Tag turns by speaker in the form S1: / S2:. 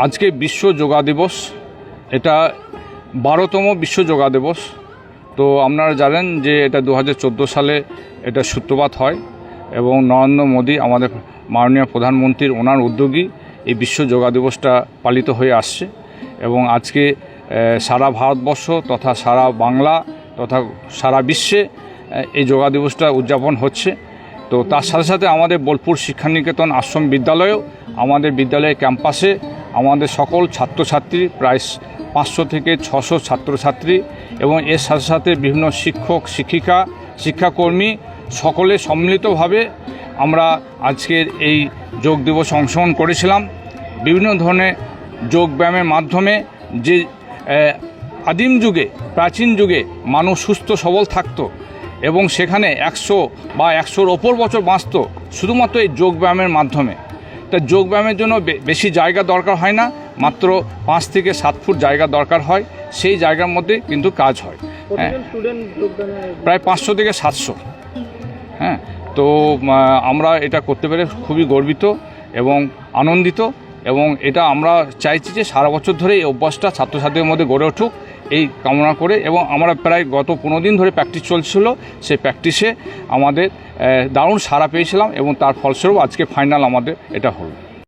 S1: আজকে বিশ্ব যোগা দিবস, এটা 12তম বিশ্ব যোগা দিবস। তো আপনারা জানেন যে এটা 2014 সালে এটা সূত্রপাত হয় এবং নরেন্দ্র মোদী আমাদের মাননীয় প্রধানমন্ত্রীর ওনার উদ্যোগী এই বিশ্ব যোগা দিবসটা পালিত হয়ে আসছে এবং আজকে সারা ভারতবর্ষ তথা সারা বাংলা তথা সারা বিশ্বে এই যোগা দিবসটা উদযাপন হচ্ছে। তো তার সাথে সাথে আমাদের বোলপুর শিক্ষানিকেতন আশ্রম বিদ্যালয়েও আমাদের বিদ্যালয়ের ক্যাম্পাসে আমাদের সকল ছাত্রছাত্রী প্রায় 500 থেকে 600 ছাত্রছাত্রী এবং এর সাথে সাথে বিভিন্ন শিক্ষক শিক্ষিকা শিক্ষাকর্মী সকলে সম্মিলিতভাবে আমরা আজকের এই যোগ দিবস অংশগ্রহণ করেছিলাম। বিভিন্ন ধরনের যোগব্যায়ামের মাধ্যমে যে আদিম যুগে প্রাচীন যুগে মানুষ সুস্থ সবল থাকতো এবং সেখানে 100 বা 100-র ওপর বছর বাঁচত শুধুমাত্র এই যোগব্যায়ামের মাধ্যমে। তা যোগব্যায়ামের জন্য বেশি জায়গা দরকার হয় না, মাত্র 5 থেকে 7 ফুট জায়গা দরকার হয়, সেই জায়গার মধ্যে কিন্তু কাজ হয়। হ্যাঁ, প্রায় 500 থেকে 700। হ্যাঁ, তো আমরা এটা করতে পেরে খুবই গর্বিত এবং আনন্দিত এবং এটা আমরা চাইছি যে সারা বছর ধরে এই অভ্যাসটা ছাত্রছাত্রীদের মধ্যে গড়ে উঠুক এই কামনা করে। এবং আমরা প্রায় গত 15 দিন ধরে প্র্যাকটিস চলছিল, সেই প্র্যাকটিসে আমাদের দারুণ সাড়া পেয়েছিলাম এবং তার ফলস্বরূপ আজকে ফাইনাল আমাদের এটা হলো।